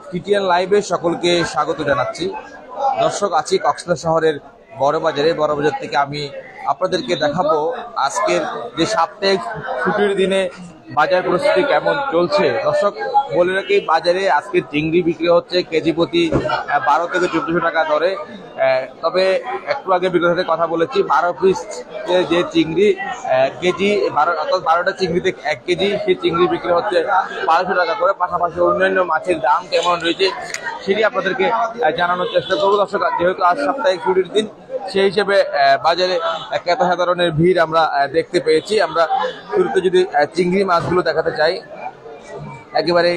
TTN লাইভে সকলকে স্বাগত জানাচ্ছি। দর্শক, আছি কক্সবাজার শহরের বড়বাজারে। বড়বাজার থেকে আমি আপনাদেরকে দেখাবো আজকের যে সাপ্তাহিক ছুটির দিনে বাজার পরিস্থিতি কেমন চলছে। দর্শক, বলে রাখি, বাজারে আজকে চিংড়ি বিক্রি হচ্ছে কেজি প্রতি 12 থেকে 1400 টাকা দরে। তবে একটু আগে বিক্রেতার সাথে কথা বলেছি, 12 পিস যে চিংড়ি কেজি 12টা চিংড়িতে 1 কেজি, সেই চিংড়ি বিক্রি হচ্ছে 1200 টাকা করে। পাশাপাশি অন্যান্য মাছের দাম কেমন রয়েছে সেটি আপনাদেরকে জানানোর চেষ্টা করবো। দর্শক, যেহেতু আজ সাপ্তাহিক ছুটির দিন, সেই হিসেবে বাজারে ক্রেতা সাধারণের ভিড় আমরা দেখতে পেয়েছি। আমরা শুরুতে যদি চিংড়ি মাছগুলো দেখাতে চাই, একেবারে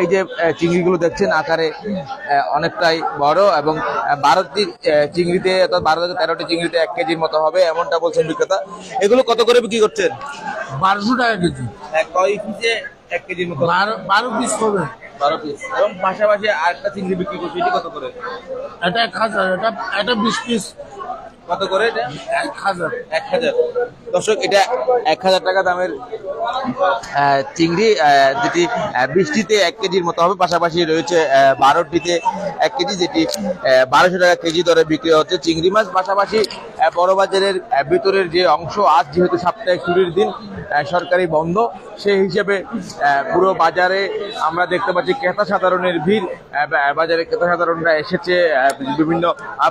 এই যে চিংড়িগুলো দেখছেন আকারে অনেকটাই বড় এবং 12টি চিংড়িতে, অর্থাৎ 12 থেকে 13টি চিংড়িতে 1 কেজির মতো হবে, এমনটা বলছেন বিক্রেতা। এগুলো কত করে বিক্রি করছেন? 1200 টাকা কেজি। কয় পিসে 1 কেজির মতো? 12 পিস হবে। 12 পিস। এবং পাশাপাশি আরেকটা চিংড়ি বিক্রি করছে, এটি কত করে? এটা 1000, এটা 20 পিস। কত করে এটা? 1000। দর্শক, এটা 1000 টাকা দামের চিংড়ি, যেটি 20টিতে 1 কেজির মতো হবে। পাশাপাশি রয়েছে 12টিতে 1 কেজি, যেটি 1200 টাকা কেজি দরে বিক্রি হচ্ছে চিংড়ি মাছ। পাশাপাশি বড়বাজারের ভিতরের যে অংশ, আজ যেহেতু সাপ্তাহিক ছুটির দিন, সরকারি বন্ধ, সেই হিসেবে পুরো বাজারে আমরা দেখতে পাচ্ছি ক্রেতা সাধারণের ভিড়। বাজারে ক্রেতা সাধারণরা এসেছে বিভিন্ন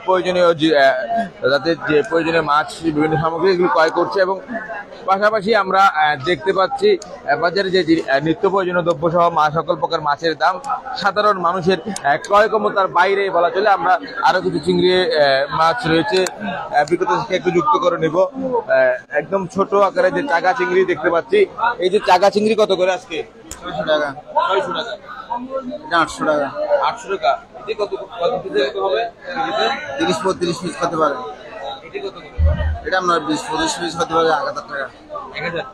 প্রয়োজনীয় তাদের যে প্রয়োজনীয় মাছ, বিভিন্ন সামগ্রী এগুলো ক্রয় করছে। এবং পাশাপাশি আমরা দেখতে পাচ্ছি বাজারে যে নিত্য প্রয়োজনীয় দ্রব্য সহ সকল প্রকার মাছের দাম সাধারণ মানুষের ক্রয় ক্ষমতার বাইরে বলা চলে। আমরা আরো কিছু চিংড়ি মাছ রয়েছে, বিক্রেতা থেকে একটু যুক্ত করে নেব। একদম ছোট আকারে যে চাগা চিংড়ি দেখতে পাচ্ছি, এই যে চাগা চিংড়ি কত করে আজকে? 600 টাকা। 600 টাকা। 800 টাকা। 800 টাকা। এটি কত হবে? 30-35 পিস হতে পারে। এটি কত করে? এটা আপনার 20-25 পিস হতে পারে। 1000 টাকা। 1000।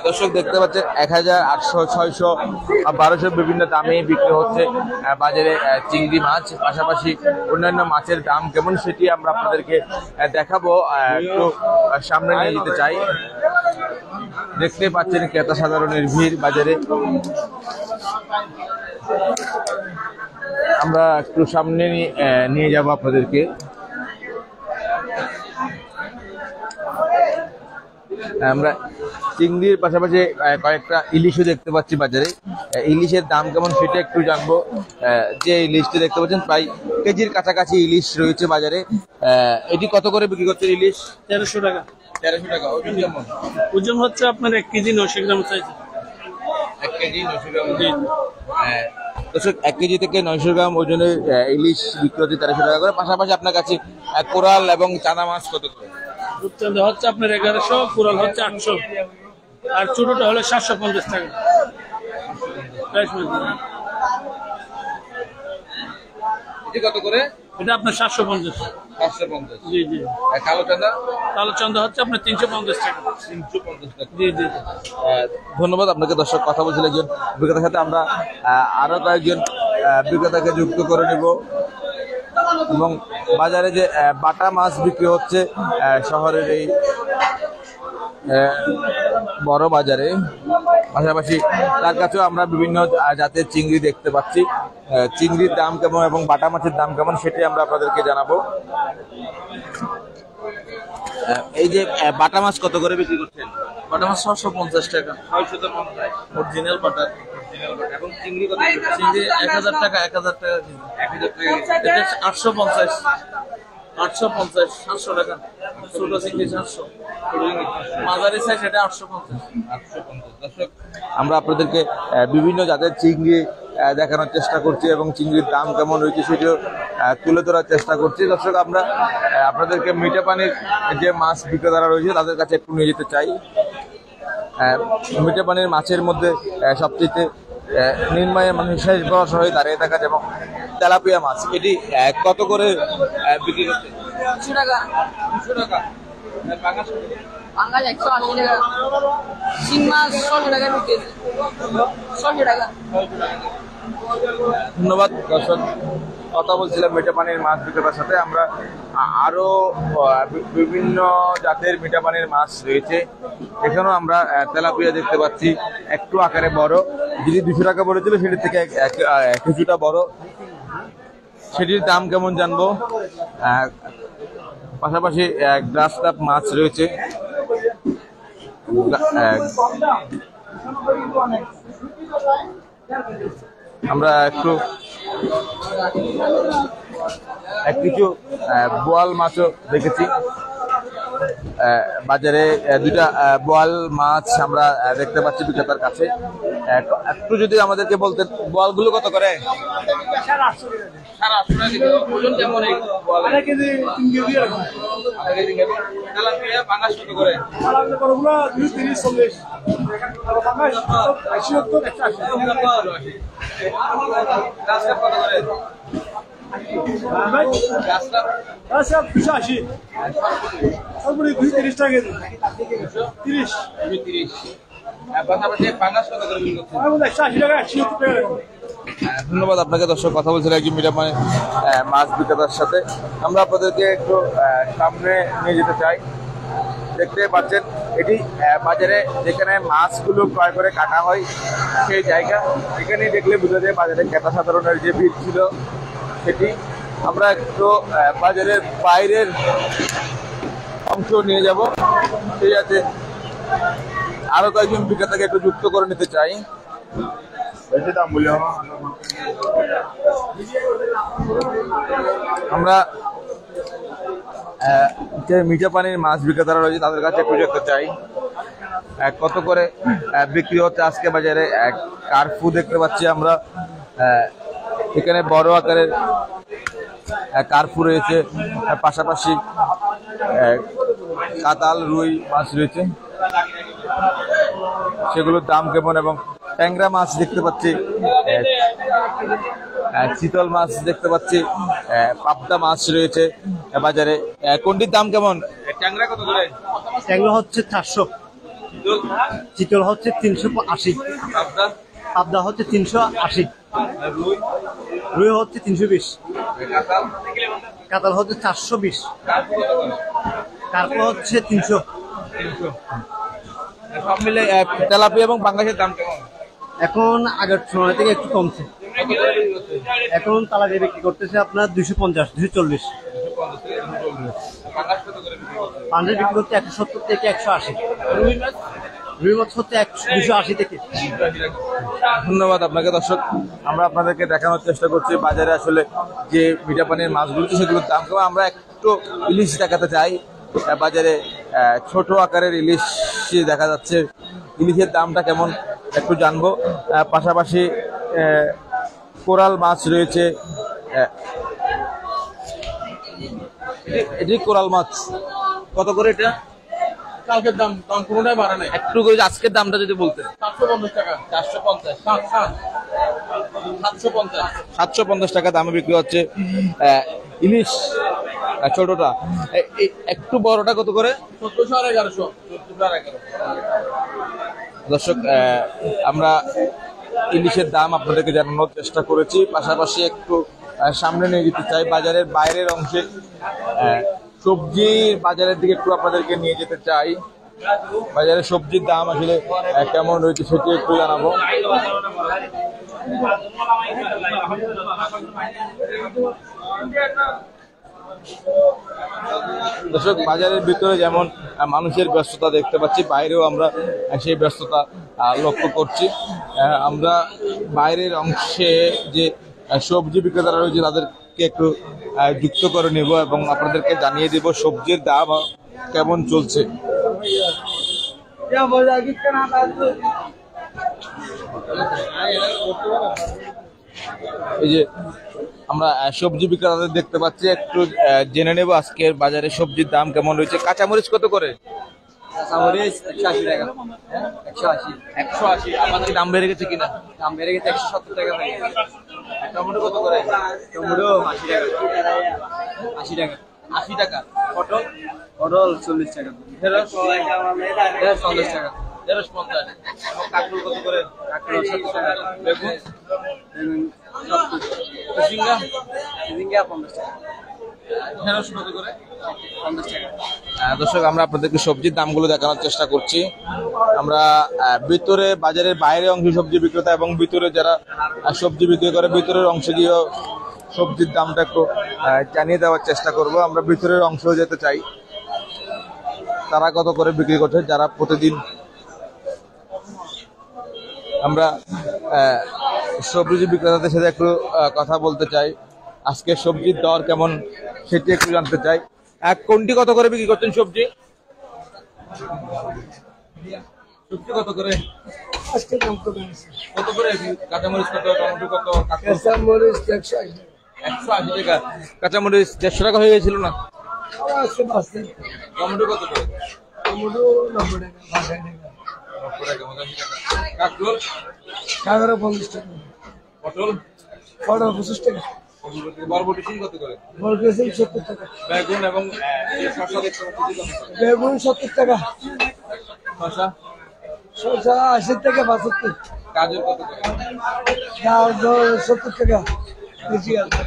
দর্শক, দেখতে পাচ্ছেন 1000, 800, 600, 1200 বিভিন্ন দামে বিক্রি হচ্ছে বাজারে চিংড়ি মাছ। পাশাপাশি অন্যান্য মাছের দাম কেমন সেটি আমরা আপনাদেরকে দেখাবো। একটু সামনে নিয়ে যেতে চাই। দেখতে পাচ্ছেন ক্রেতা সাধারণের ভিড় বাজারে। আমরা একটু সামনে নিয়ে যাব আপনাদেরকে। আমরা চিংড়ির পাশাপাশি কয়েকটা ইলিশও দেখতে পাচ্ছি বাজারে। ইলিশের দাম কেমন সেটা একটু জানবো। যে ইলিশটি দেখতে পাচ্ছেন প্রায় কেজির কাছাকাছি ইলিশ রয়েছে বাজারে। এটি কত করে বিক্রি করছে ইলিশ? 1300 টাকা। 1300 টাকা। ওজন কেমন? ওজন হচ্ছে আপনার 1 কেজি 900 গ্রাম চাইছে। 1 কেজি 900 গ্রাম। দর্শক, 1 কেজি থেকে 900 গ্রাম ওজনের ইলিশ বিক্রি হচ্ছে 1300 টাকা করে। পাশাপাশি আপনার কাছে কোরাল এবং চাঁদা মাছ কত করে? রূপচাঁদা হচ্ছে আপনার 1100, কোরাল হচ্ছে 800, আর ছোটটা হলে 750 টাকা। এটি কত করে? এটা আপনার 750। 750। জি জি। কালো চাঁদা? কালো চাঁদা হচ্ছে আপনার 350 টাকা। 350 টাকা। জি জি। ধন্যবাদ আপনাকে। দর্শক, কথা বলছিল একজন বিক্রেতার সাথে, আমরা আরো কয়েকজন বিক্রেতাকে যুক্ত করে নিব। এবং বাজারে যে বাটা মাছ বিক্রি হচ্ছে শহরের এই বড় বাজারে, পাশাপাশি তার কাছেও আমরা বিভিন্ন জাতের চিংড়ি দেখতে পাচ্ছি। চিংড়ির দাম কেমন এবং বাটা মাছের দাম কেমন সেটি আমরা আপনাদেরকে জানাবো। এই যে বাটা মাছ কত করে বিক্রি করছেন? বাটা মাছ 650 টাকা। 650 অরিজিনাল বাটা। এবং চিংড়ি কত? চিংড়ি 1000 টাকা। 1000 টাকা কেজি। 1000 টাকা। এটা 850, 850, 700 টাকা। ছোট চিংড়ি 700, মাঝারি সাইজ এটা 850। দর্শক, আমরা আপনাদেরকে বিভিন্ন জাতের চিংড়ি দেখানোর চেষ্টা করছি এবং চিংড়ির দাম কেমন রয়েছে সেটিও তুলে ধরার চেষ্টা করছি। দর্শক, আমরা আপনাদেরকে মিঠা পানির যে মাছ বিক্রেতারা রয়েছে তাদের কাছে একটু নিয়ে যেতে চাই। মিঠা পানির মাছের মধ্যে সবচেয়ে নির্ময় মানুষ শেষ বয়স হয়ে দাঁড়িয়ে থাকা যেমন তেলাপিয়া মাছ, এটি কত করে বিক্রি করছে? 200 টাকা। 200 টাকা। পাঙ্গাস 180 টাকা। শিং মাছ 600 টাকা বিক্রি। 600 টাকা। ধন্যবাদ। দর্শক, কথা বলছিলাম মিঠা পানির মাছ বিক্রেতার সাথে। আমরা আরো বিভিন্ন জাতের মিঠা পানির মাছ রয়েছে। এখানেও আমরা তেলাপিয়া দেখতে পাচ্ছি, একটু আকারে বড়। যেটি 200 টাকা পড়েছিল সেটির থেকে কিছুটা বড়, সেটির দাম কেমন জানবো। পাশাপাশি গ্রাস কাপ মাছ রয়েছে। আমরা একটু কিছু বোয়াল মাছও দেখেছি বাজারে। দুইটা বোয়াল মাছ আমরা দেখতে পাচ্ছি বিক্রেতার কাছে। একটু যদি আমাদেরকে বলতেন বোয়াল গুলো কত করে? ওজন কেমন? ধন্যবাদ আপনাকে। দর্শক কথা বলছিলেন একজন মিডিয়াম মাছ বিক্রেতার সাথে। আমরা আপনাদেরকে একটু সামনে নিয়ে যেতে চাই। দেখতে পাচ্ছেন এটি বাজারে যেখানে মাছগুলো ক্রয় করে কাটা হয় সেই জায়গা। এখানে দেখলে বোঝা যায় বাজারে ক্রেতা সাধারণের যে ভিড় ছিল সেটি। আমরা একটু বাজারের বাইরের অংশ নিয়ে যাব, সেই আছে আরো কয়েকজন বিক্রেতাকে একটু যুক্ত করে নিতে চাই। আমরা যে মিঠা পানির মাছ বিক্রেতারা রয়েছে তাদের কাছে একটু যেতে চাই কত করে বিক্রি হচ্ছে আজকে বাজারে। কার্পু দেখতে পাচ্ছি আমরা, এখানে বড় আকারের কার্পু রয়েছে, পাশাপাশি কাতাল রুই মাছ রয়েছে, সেগুলোর দাম কেমন। এবং ট্যাংরা মাছ দেখতে পাচ্ছি, চিতল মাছ দেখতে পাচ্ছি, পাবদা মাছ রয়েছে বাজারে। কোনটির দাম কেমন? ট্যাংরা কত করে? ট্যাংরা হচ্ছে 400, চিতল হচ্ছে 380, পাবদা হচ্ছে 380, রুই হচ্ছে 320, কাতাল হচ্ছে 420, কার্পু হচ্ছে 300। সব মিলে তেলাপিয়া এবং পাঙ্গাসের দাম কেমন? এখন আগের সময় থেকে একটু কমছে। এখন তালাপিয়া বিক্রি করতেছে আপনার 250, 240, পাঙ্গাস বিক্রি করতে 170 থেকে 180, রুই মাছ হচ্ছে 280 থেকে। ধন্যবাদ আপনাকে। দর্শক আমরা আপনাদেরকে দেখানোর চেষ্টা করছি বাজারে আসলে যে মিঠা পানির মাছগুলো সেগুলোর দাম কেমন। আমরা একটু ইলিশ দেখাতে চাই। বাজারে ছোট আকারের ইলিশ দেখা যাচ্ছে, ইলিশের দামটা কেমন একটু জানবো। পাশাপাশি কোরাল মাছ রয়েছে, এটি কোরাল মাছ কত করে? এটা কালকের দাম কোনোটাই বাড়ে নাই। একটু করে আজকের দামটা যদি বলতেন। 450 টাকা, 450, 750 টাকা দামে বিক্রি হচ্ছে ইলিশ ছোটটা। একটু বড়টা কত করে? 1400 আর 1100। দর্শক আমরা ইলিশের দাম আপনাদেরকে জানানোর চেষ্টা করেছি, পাশাপাশি একটু সামনে নিয়ে যেতে চাই বাজারের বাইরের অংশে। সবজির বাজারের দিকে একটু আপনাদেরকে নিয়ে যেতে চাই। বাজারে সবজির দাম আসলে কেমন রয়েছে সেটি একটু জানাবো। দর্শক বাজারের ভিতরে যেমন মানুষের ব্যস্ততা দেখতে পাচ্ছি, বাইরেও আমরা সেই ব্যস্ততা লক্ষ্য করছি। আমরা বাইরের অংশে যে সবজি বিক্রেতারা রয়েছে তাদেরকে একটু যুক্ত করে নেব এবং আপনাদেরকে জানিয়ে দেব সবজির দাম কেমন চলছে। এই যে আমরা সবজি বিক্রেতাদের দেখতে পাচ্ছি, একটু জেনে নেব আজকের বাজারে সবজির দাম কেমন রয়েছে। কাঁচামরিচ কত করে? কাঁচামরিচ 180 টাকা, 180, 180। আমাদের দাম বেড়ে গেছে কিনা? দাম বেড়ে গেছে 170 টাকা। টমেটো কত করে? টমেটো 80 টাকা, 80 টাকা, 80 টাকা। পটল? পটল 40 টাকা, ঢেঁড়স? 50 টাকা, ঢেঁড়স 50। কাঁকরোল কত করে? কাঁকরোল 70 টাকা, বেগুন? বেগুন 70, ঝিঙ্গা? ঝিঙ্গা 50 টাকা। ঢেঁড়স কত করে? 50 টাকা। দর্শক আমরা আপনাদেরকে সবজির দামগুলো দেখানোর চেষ্টা করছি। আমরা ভিতরে বাজারের বাইরে অংশ সবজি বিক্রেতা এবং ভিতরে যারা সবজি বিক্রি করে ভিতরের অংশে গিয়েও সবজির দামটা একটু জানিয়ে দেওয়ার চেষ্টা করব। আমরা ভিতরের অংশেও যেতে চাই, তারা কত করে বিক্রি করছে যারা প্রতিদিন। আমরা সবজি বিক্রেতাদের সাথে একটু কথা বলতে চাই, আজকে সবজির দর কেমন সেটি একটু জানতে চাই। কোনটি কত করে বিক্রি করছেন সবজি? সবজি কত করে? আজকে দাম কমে গেছে। কত করে কাঁচামরিচ কত, টমেটো কত? কাঁচামরিচ 180 টাকা। 180 টাকা। কাঁচামরিচ 150 টাকা হয়ে গেছিল না? আজকে 5 টাকা। টমেটো কত করে? টমেটো 90 টাকা, 60 টাকা। 90 টাকা, 85 টাকা। কাঁকরোল? কাঁকড়া 50 টাকা। পটল? পটল 25 টাকা। বরবটি সিম কত করে? বরবটি 70 টাকা। বেগুন এবং শসা দেখতে পাচ্ছি কত করে? বেগুন 70 টাকা। শসা? শসা 80 টাকা 75। গাজর কত করে? গাজর 70 টাকা। বেশি আছে।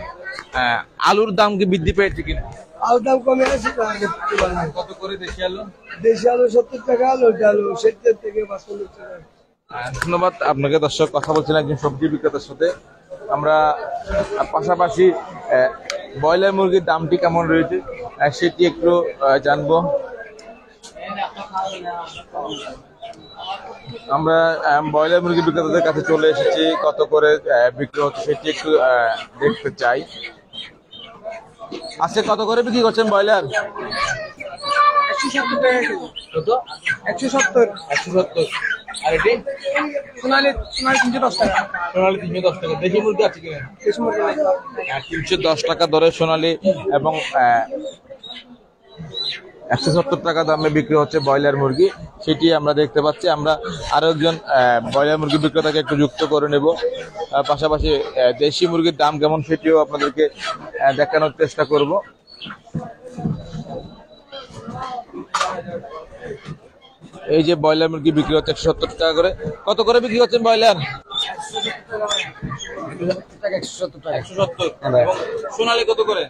আলুর দাম কি বৃদ্ধি পেয়েছে কিনা? আলুর দাম কমে গেছে না আগের তুলনায়। কত করে দেশি আলু? দেশি আলু 70 টাকা, লোটা আলু 70 থেকে 55 টাকা। ধন্যবাদ আপনাকে। দর্শক কথা বলছিলেন একজন সবজি বিক্রেতার সাথে। আমরা পাশাপাশি ব্রয়লার মুরগির দামটি কেমন রয়েছে সেটি একটু জানবো। আমরা ব্রয়লার মুরগি বিক্রেতাদের কাছে চলে এসেছি, কত করে বিক্রি হচ্ছে সেটি একটু দেখতে চাই। আজকে কত করে বিক্রি করছেন ব্রয়লার? 170 টাকা কেজি। কত? 170। 170। আর এটি সোনালি 310 টাকা। সোনালি 310 টাকা। দেশি মুরগি আছে কিনা? দেশি মুরগি নাই। 310 টাকা দরে সোনালি এবং 170 টাকা দামে বিক্রি হচ্ছে ব্রয়লার মুরগি, সেটি আমরা দেখতে পাচ্ছি। আমরা আরো একজন ব্রয়লার মুরগি বিক্রেতাকে একটু যুক্ত করে নেব, পাশাপাশি দেশি মুরগির দাম কেমন সেটিও আপনাদেরকে দেখানোর চেষ্টা করব। এই যে ব্রয়লার মুরগি বিক্রি হচ্ছে 170 টাকা করে। কত করে বিক্রি হচ্ছেন ব্রয়লার? 170 টাকা। 170। এবং সোনালি কত করে?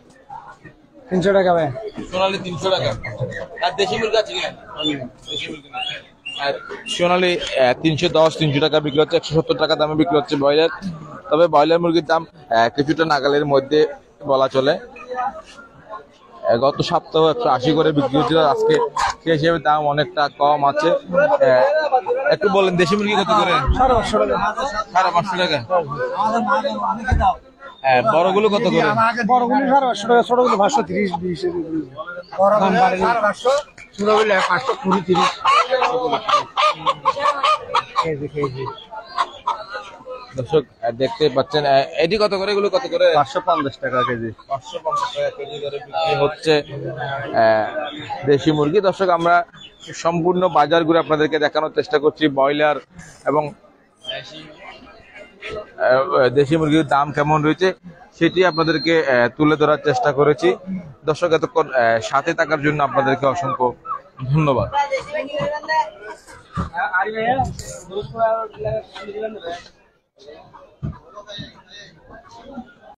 300 টাকা ভাই। সোনালি 300 টাকা। আর দেশি মুরগি আছে কিনা? দেশি মুরগি না। আর সোনালি 310, 300 টাকা বিক্রি হচ্ছে। 170 টাকা দামে বিক্রি হচ্ছে ব্রয়লার। তবে ব্রয়লার মুরগির দাম কিছুটা নাগালের মধ্যে বলা চলে। গত সপ্তাহে 180 করে বিক্রি হচ্ছিল, আজকে সেই হিসেবে দাম অনেকটা কম আছে। একটু বলেন দেশি মুরগি কত করে? 550 টাকা। 550 টাকা। বড়গুলো কত করে? বড়গুলো 550 টাকা, ছোটগুলো 530, 20 দাম বাড়ে। ছোটগুলো 520, 30 কেজি। দর্শক দেখতে পাচ্ছেন এটি কত করে, এগুলো কত করে? 550 টাকা কেজি। 550 টাকা কেজি দরে বিক্রি হচ্ছে দেশি মুরগি। দর্শক আমরা সম্পূর্ণ বাজার ঘুরে আপনাদেরকে দেখানোর চেষ্টা করছি ব্রয়লার এবং দেশি মুরগির দাম কেমন রয়েছে সেটি আপনাদেরকে তুলে ধরার চেষ্টা করেছি। দর্শক এতক্ষণ সাথে থাকার জন্য আপনাদেরকে অসংখ্য ধন্যবাদ।